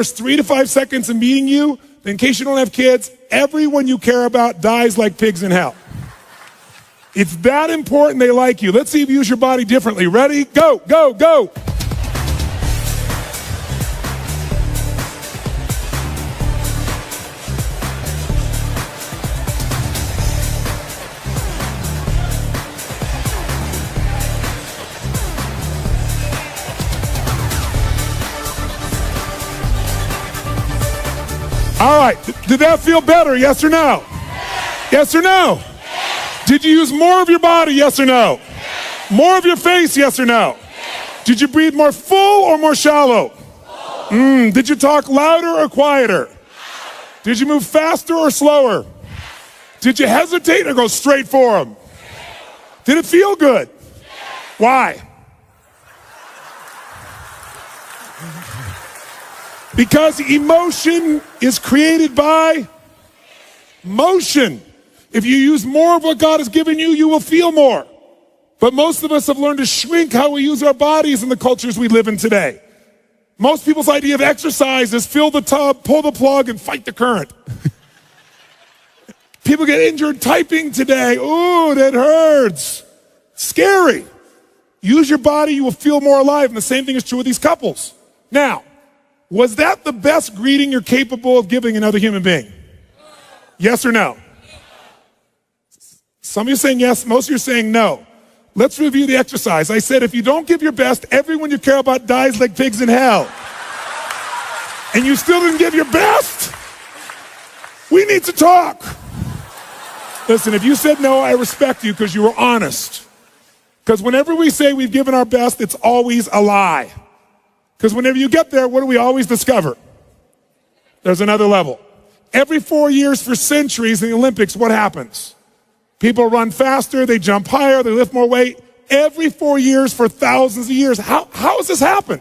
first 3 to 5 seconds of meeting you, in case you don't have kids, everyone you care about dies like pigs in hell. It's that important they like you. Let's see if you use your body differently. Ready? Go, go, go. All right, did that feel better, yes or no? Yes or no? Did you use more of your body, yes or no? More of your face, yes or no? Did you breathe more full or more shallow? Did you talk louder or quieter? Did you move faster or slower? Did you hesitate or go straight for them? Did it feel good? Why? Because emotion is created by motion. If you use more of what God has given you, you will feel more. But most of us have learned to shrink how we use our bodies in the cultures we live in today. Most people's idea of exercise is fill the tub, pull the plug, and fight the current. People get injured typing today. Ooh, that hurts. Scary. Use your body, you will feel more alive. And the same thing is true with these couples. Now, was that the best greeting you're capable of giving another human being? Yes or no? Some of you are saying yes, most of you are saying no. Let's review the exercise. I said if you don't give your best, everyone you care about dies like pigs in hell. And you still didn't give your best? We need to talk. Listen, if you said no, I respect you because you were honest. Because whenever we say we've given our best, it's always a lie. Because whenever you get there, what do we always discover? There's another level. Every 4 years for centuries in the Olympics, what happens? People run faster, they jump higher, they lift more weight. Every 4 years for thousands of years. How has this happened?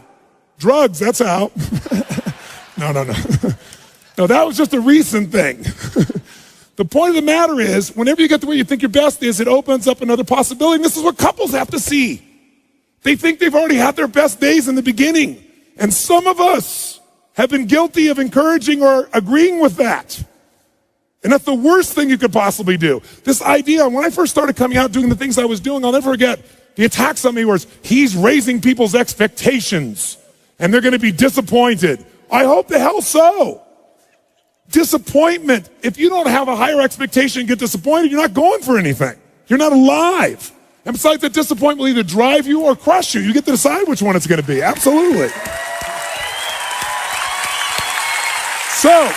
Drugs, that's how. No. No, that was just a recent thing. The point of the matter is, whenever you get to where you think your best is, it opens up another possibility. And this is what couples have to see. They think they've already had their best days in the beginning. And some of us have been guilty of encouraging or agreeing with that. And that's the worst thing you could possibly do. This idea, when I first started coming out doing the things I was doing, I'll never forget, the attacks on me was, he's raising people's expectations and they're going to be disappointed. I hope the hell so. Disappointment. If you don't have a higher expectation and get disappointed, you're not going for anything. You're not alive. And besides, that disappointment will either drive you or crush you. You get to decide which one it's going to be. Absolutely. So,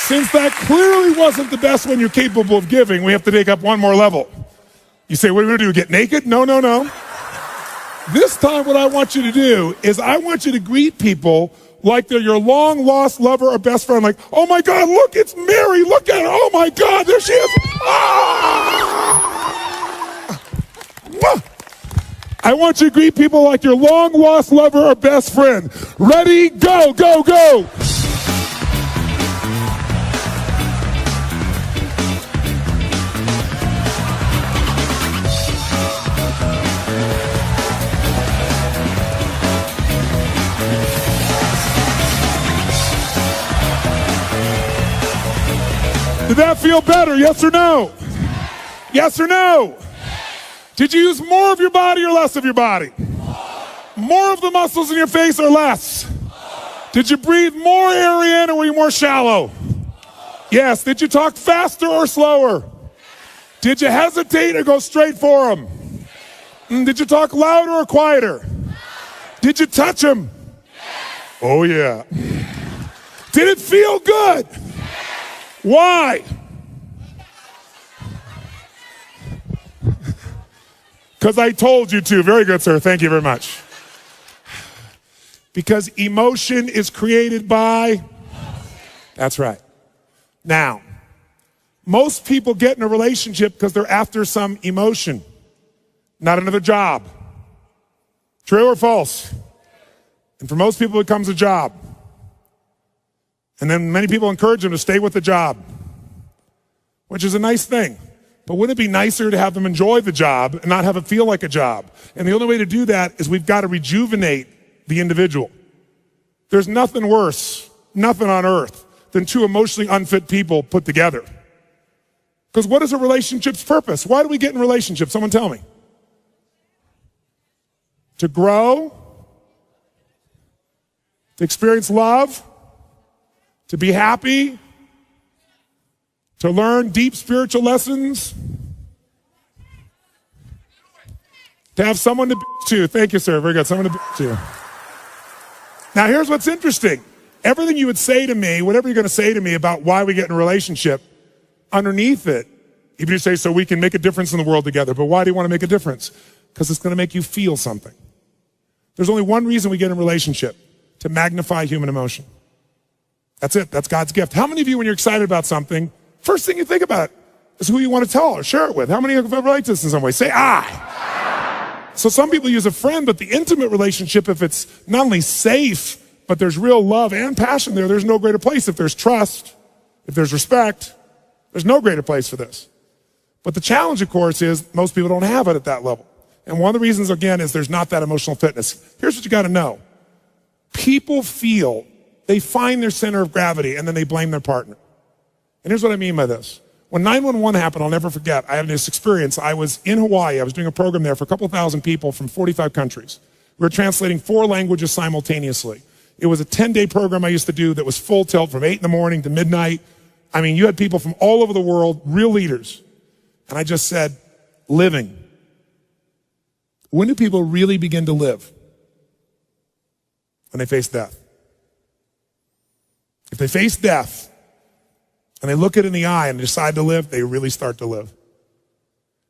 since that clearly wasn't the best one you're capable of giving, we have to take up one more level. You say, what are we going to do, get naked? No. This time what I want you to do is I want you to greet people like they're your long-lost lover or best friend. Like, oh my God, look, it's Mary. Look at her. Oh my God, there she is. Ah! I want you to greet people like your long-lost lover or best friend. Ready, go, go, go. Did that feel better, yes or no? Yes or no? Did you use more of your body or less of your body? More of the muscles in your face or less? Did you breathe more air in or were you more shallow? Yes. Did you talk faster or slower? Did you hesitate or go straight for them? Did you talk louder or quieter? Did you touch them? Oh yeah. Did it feel good? Why? Because I told you to. Very good, sir. Thank you very much. Because emotion is created by... That's right. Now, most people get in a relationship because they're after some emotion, not another job. True or false? And for most people, it becomes a job. And then many people encourage them to stay with the job, which is a nice thing. But wouldn't it be nicer to have them enjoy the job and not have it feel like a job? And the only way to do that is we've got to rejuvenate the individual. There's nothing worse, nothing on earth, than two emotionally unfit people put together. Because what is a relationship's purpose? Why do we get in relationships? Someone tell me. To grow, to experience love, to be happy, to learn deep spiritual lessons, to have someone to be to. Thank you, sir. Very good. Someone to be to. Now, here's what's interesting. Everything you would say to me, whatever you're going to say to me about why we get in a relationship, underneath it, even if you say, so we can make a difference in the world together. But why do you want to make a difference? Because it's going to make you feel something. There's only one reason we get in a relationship: to magnify human emotion. That's it. That's God's gift. How many of you, when you're excited about something, first thing you think about is who you want to tell or share it with? How many of you have relate to this in some way? Say, I. So some people use a friend, but the intimate relationship, if it's not only safe, but there's real love and passion there, there's no greater place. If there's trust, if there's respect, there's no greater place for this. But the challenge, of course, is most people don't have it at that level. And one of the reasons, again, is there's not that emotional fitness. Here's what you got to know. People feel they find their center of gravity and then they blame their partner. And here's what I mean by this. When 911 happened, I'll never forget, I had this experience. I was in Hawaii. I was doing a program there for a couple thousand people from 45 countries. We were translating 4 languages simultaneously. It was a 10-day program I used to do that was full tilt from 8 in the morning to midnight. I mean, you had people from all over the world, real leaders. And I just said, living. When do people really begin to live? When they face death. If they face death and they look it in the eye and decide to live, they really start to live.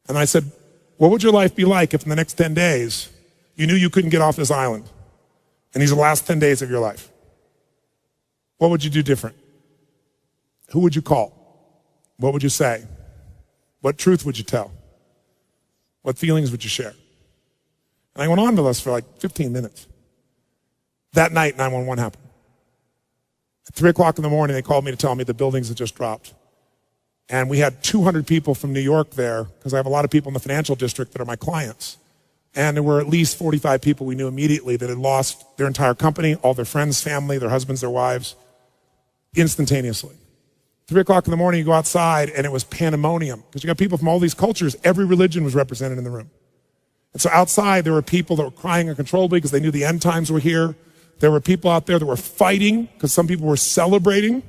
And I said, what would your life be like if in the next 10 days you knew you couldn't get off this island and these are the last 10 days of your life? What would you do different? Who would you call? What would you say? What truth would you tell? What feelings would you share? And I went on with us for like 15 minutes. That night, 911 happened. At 3 o'clock in the morning, they called me to tell me the buildings had just dropped. And we had 200 people from New York there, because I have a lot of people in the financial district that are my clients. And there were at least 45 people we knew immediately that had lost their entire company, all their friends, family, their husbands, their wives, instantaneously. 3 o'clock in the morning, you go outside, and it was pandemonium, because you got people from all these cultures. Every religion was represented in the room. And so outside, there were people that were crying uncontrollably because they knew the end times were here. There were people out there that were fighting because some people were celebrating.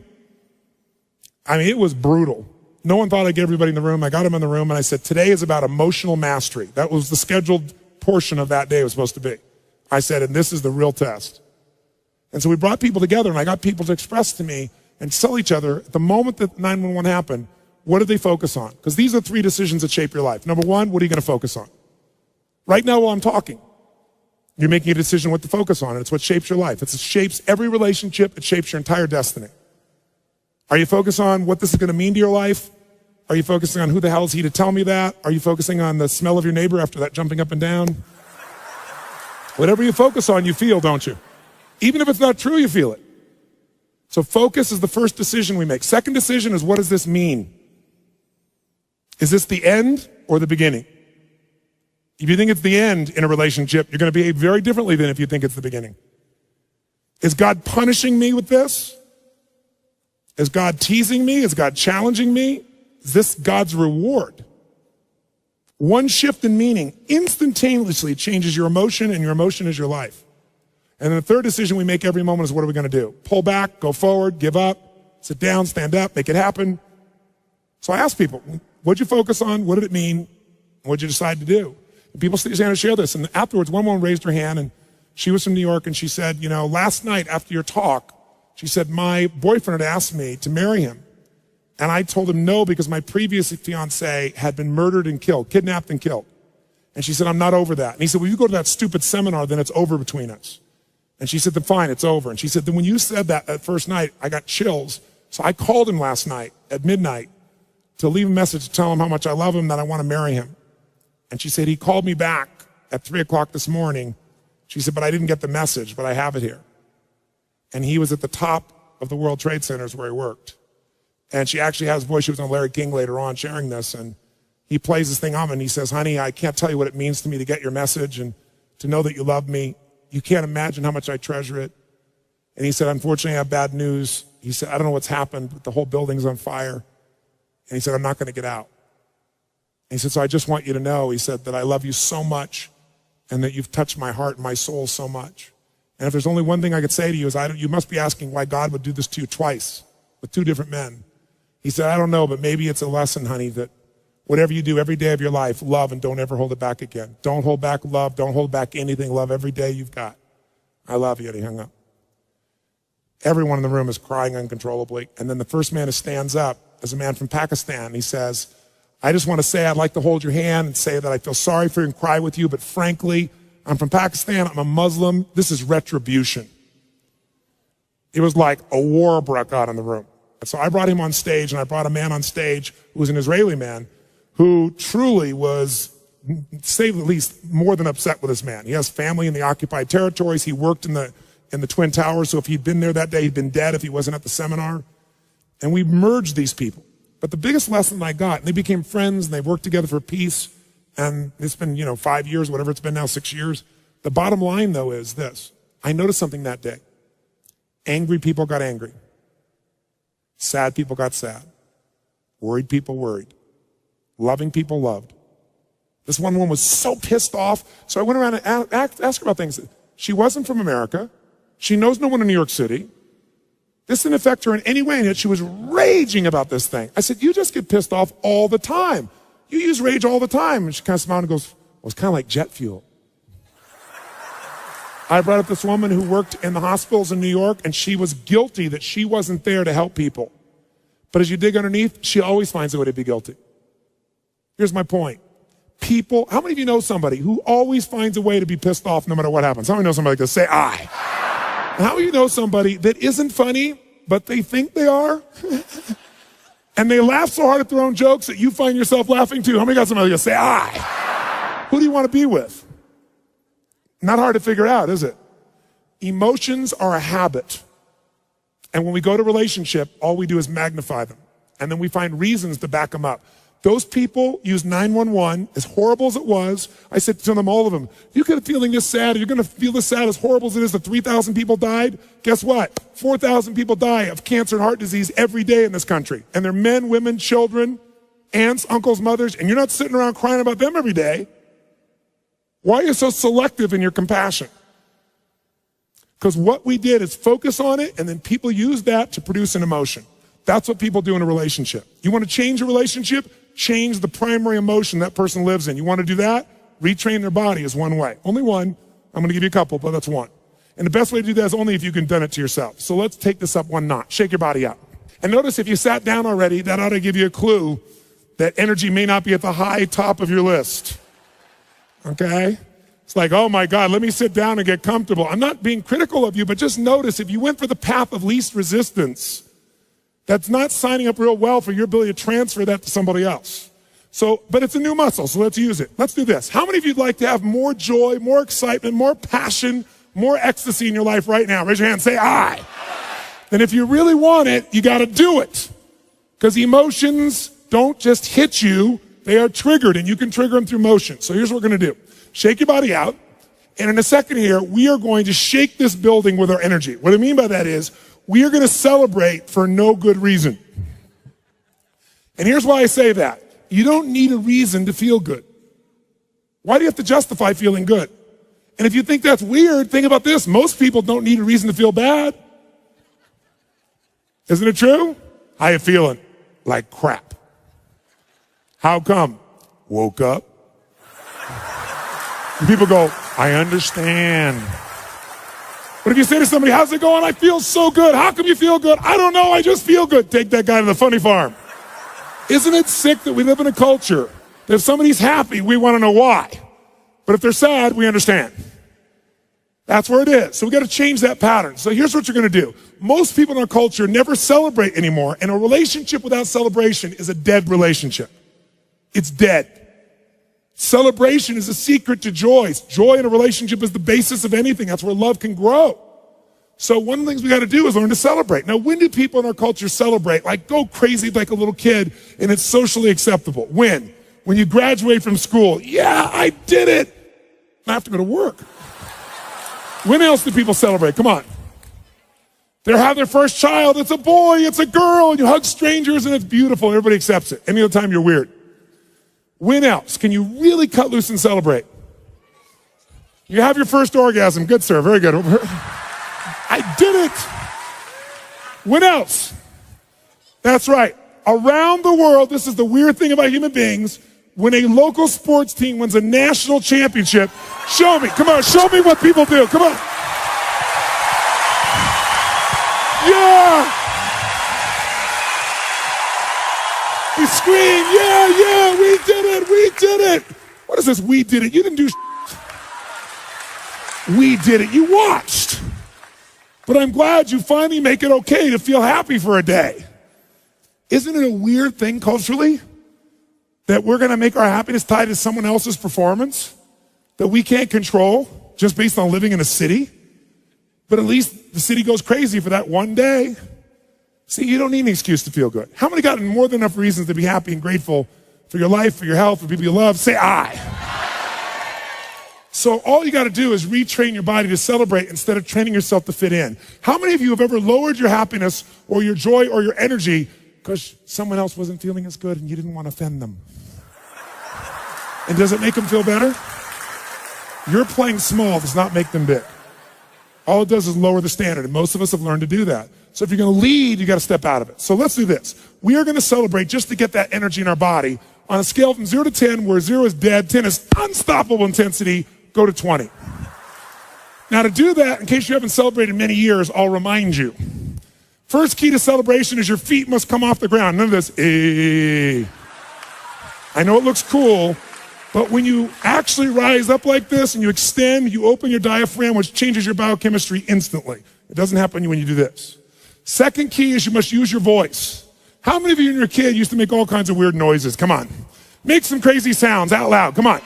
I mean, it was brutal. No one thought I'd get everybody in the room. I got them in the room, and I said, today is about emotional mastery. That was the scheduled portion of that day it was supposed to be. I said, and this is the real test. And so we brought people together, and I got people to express to me and tell each other, at the moment that 911 happened, what did they focus on? Because these are 3 decisions that shape your life. Number 1, what are you going to focus on? Right now while I'm talking, you're making a decision what to focus on, and it's what shapes your life. It shapes every relationship. It shapes your entire destiny. Are you focused on what this is going to mean to your life? Are you focusing on who the hell is he to tell me that? Are you focusing on the smell of your neighbor after that jumping up and down? Whatever you focus on, you feel, don't you? Even if it's not true, you feel it. So focus is the first decision we make. Second decision is, what does this mean? Is this the end or the beginning? If you think it's the end in a relationship, you're going to behave very differently than if you think it's the beginning. Is God punishing me with this? Is God teasing me? Is God challenging me? Is this God's reward? One shift in meaning instantaneously changes your emotion, and your emotion is your life. And then the third decision we make every moment is, what are we going to do? Pull back, go forward, give up, sit down, stand up, make it happen. So I ask people, what'd you focus on? What did it mean? What'd you decide to do? And people stand and share this. And afterwards, one woman raised her hand, and she was from New York, and she said, you know, last night after your talk, she said, my boyfriend had asked me to marry him. And I told him no, because my previous fiance had been murdered and killed, kidnapped and killed. And she said, I'm not over that. And he said, well, you go to that stupid seminar, then it's over between us. And she said, then fine, it's over. And she said, then when you said that first night, I got chills. So I called him last night at midnight to leave a message to tell him how much I love him, that I want to marry him. And she said, he called me back at 3 o'clock this morning. She said, but I didn't get the message, but I have it here. And he was at the top of the World Trade Centers where he worked. And she actually has his voice. She was on Larry King later on sharing this. And he plays this thing on, and he says, honey, I can't tell you what it means to me to get your message and to know that you love me. You can't imagine how much I treasure it. And he said, unfortunately, I have bad news. He said, I don't know what's happened, but the whole building's on fire. And he said, I'm not going to get out. And he said, so I just want you to know, he said, that I love you so much and that you've touched my heart and my soul so much. And if there's only one thing I could say to you is, you must be asking why God would do this to you twice with two different men. He said, I don't know, but maybe it's a lesson, honey, that whatever you do every day of your life, love and don't ever hold it back again. Don't hold back love. Don't hold back anything. Love every day you've got. I love you. And he hung up. Everyone in the room is crying uncontrollably. And then the first man who stands up is a man from Pakistan. He says, I just want to say I'd like to hold your hand and say that I feel sorry for you and cry with you, but frankly, I'm from Pakistan. I'm a Muslim. This is retribution. It was like a war broke out in the room. And so I brought him on stage, and I brought a man on stage who was an Israeli man who truly was, to say the least, more than upset with this man. He has family in the occupied territories. He worked in the Twin Towers, so if he'd been there that day, he'd been dead if he wasn't at the seminar. And we merged these people. But the biggest lesson I got, and they became friends, and they worked together for peace, and it's been, 5 years, whatever it's been now, 6 years. The bottom line, though, is this. I noticed something that day. Angry people got angry. Sad people got sad. Worried people worried. Loving people loved. This one woman was so pissed off, so I went around and asked her about things. She wasn't from America. She knows no one in New York City. This didn't affect her in any way, and yet she was raging about this thing. I said, you just get pissed off all the time. You use rage all the time. And she kind of smiled and goes, well, it's kind of like jet fuel. I brought up this woman who worked in the hospitals in New York, and she was guilty that she wasn't there to help people. But as you dig underneath, she always finds a way to be guilty. Here's my point. People, how many of you know somebody who always finds a way to be pissed off no matter what happens? How many know somebody like this? Say, I. And how many of you know somebody that isn't funny, but they think they are? And they laugh so hard at their own jokes that you find yourself laughing too. How many got somebody like this? Say, I. Who do you want to be with? Not hard to figure out, is it? Emotions are a habit. And when we go to relationship, all we do is magnify them. And then we find reasons to back them up. Those people use 911, as horrible as it was. I said to them, all of them, you could be feeling this sad, you're going to feel this sad, as horrible as it is that 3,000 people died. Guess what? 4,000 people die of cancer and heart disease every day in this country. And they're men, women, children, aunts, uncles, mothers, and you're not sitting around crying about them every day. Why are you so selective in your compassion? Because what we did is focus on it, and then people use that to produce an emotion. That's what people do in a relationship. You want to change a relationship? Change the primary emotion that person lives in. You want to do that? Retrain their body is one way. Only one. I'm going to give you a couple, but that's one. And the best way to do that is only if you can done it to yourself. So let's take this up one notch. Shake your body out. And notice if you sat down already, that ought to give you a clue that energy may not be at the high top of your list. Okay? It's like, oh my God, let me sit down and get comfortable. I'm not being critical of you, but just notice if you went for the path of least resistance, that's not signing up real well for your ability to transfer that to somebody else. So, but it's a new muscle, so let's use it. Let's do this. How many of you'd like to have more joy, more excitement, more passion, more ecstasy in your life right now? Raise your hand, say I. And if you really want it, you got to do it. Because emotions don't just hit you, they are triggered, and you can trigger them through motion. So here's what we're going to do. Shake your body out, and in a second here, we are going to shake this building with our energy. What I mean by that is, we are going to celebrate for no good reason. And here's why I say that. You don't need a reason to feel good. Why do you have to justify feeling good? And if you think that's weird, think about this. Most people don't need a reason to feel bad. Isn't it true? How you feeling? Like crap. How come? Woke up. And people go, I understand. But if you say to somebody, how's it going? I feel so good. How come you feel good? I don't know. I just feel good. Take that guy to the funny farm. Isn't it sick that we live in a culture that if somebody's happy, we want to know why. But if they're sad, we understand. That's where it is. So we got to change that pattern. So here's what you're going to do. Most people in our culture never celebrate anymore. And a relationship without celebration is a dead relationship. It's dead. Celebration is a secret to joy. Joy in a relationship is the basis of anything. That's where love can grow. So one of the things we got to do is learn to celebrate. Now, when do people in our culture celebrate? Like go crazy like a little kid and it's socially acceptable. When? When you graduate from school. Yeah, I did it. I have to go to work. When else do people celebrate? Come on. They have their first child. It's a boy, it's a girl, and you hug strangers, and it's beautiful. Everybody accepts it. Any other time, you're weird. When else can you really cut loose and celebrate? You have your first orgasm. Good, sir. Very good. I did it. When else? That's right. Around the world, this is the weird thing about human beings, when a local sports team wins a national championship, show me. Come on, show me what people do. Come on. Yeah! We scream, yeah, we did it. What is this, we did it? You didn't do We did it, you watched. But I'm glad you finally make it okay to feel happy for a day. Isn't it a weird thing culturally that we're gonna make our happiness tied to someone else's performance that we can't control just based on living in a city? But at least the city goes crazy for that one day. See, you don't need an excuse to feel good. How many got more than enough reasons to be happy and grateful for your life, for your health, for people you love? Say I. So all you gotta do is retrain your body to celebrate instead of training yourself to fit in. How many of you have ever lowered your happiness or your joy or your energy because someone else wasn't feeling as good and you didn't want to offend them? And does it make them feel better? Your playing small does not make them big. All it does is lower the standard, and most of us have learned to do that. So if you're gonna lead, you gotta step out of it. So let's do this. We are gonna celebrate just to get that energy in our body. On a scale from 0 to 10, where 0 is dead, 10 is unstoppable intensity, go to 20. Now to do that, in case you haven't celebrated in many years, I'll remind you. First key to celebration is your feet must come off the ground. None of this, I know it looks cool, but when you actually rise up like this and you extend, you open your diaphragm, which changes your biochemistry instantly. It doesn't happen when you do this. Second key is you must use your voice. How many of you and your kid used to make all kinds of weird noises? Come on. Make some crazy sounds out loud. Come on.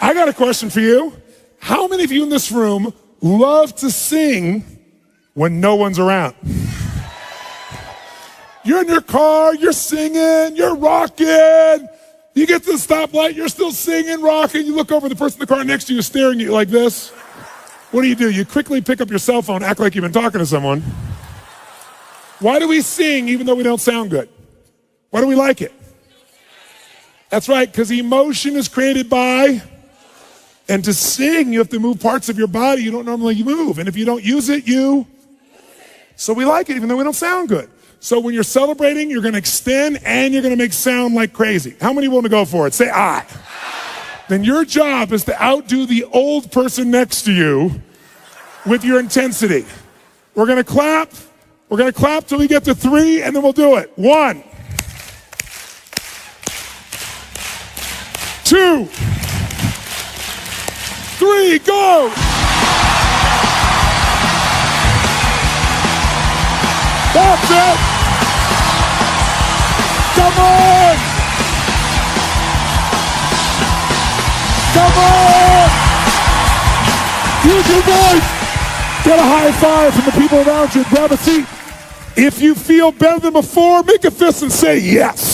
I got a question for you. How many of you in this room love to sing when no one's around? You're in your car, you're singing, you're rocking. You get to the stoplight, you're still singing, rocking. You look over, the person in the car next to you is staring at you like this. What do? You quickly pick up your cell phone, act like you've been talking to someone. Why do we sing even though we don't sound good? Why do we like it? That's right, because emotion is created by, and to sing, you have to move parts of your body you don't normally move. And if you don't use it, so we like it even though we don't sound good. So when you're celebrating, you're gonna extend and you're gonna make sound like crazy. How many want to go for it? Say I. Then your job is to outdo the old person next to you with your intensity. We're gonna clap till we get to 3, and then we'll do it. 1, 2, 3, go! That's it! Come on! Come on! Use your voice! Get a high five from the people around you. Grab a seat. If you feel better than before, make a fist and say yes.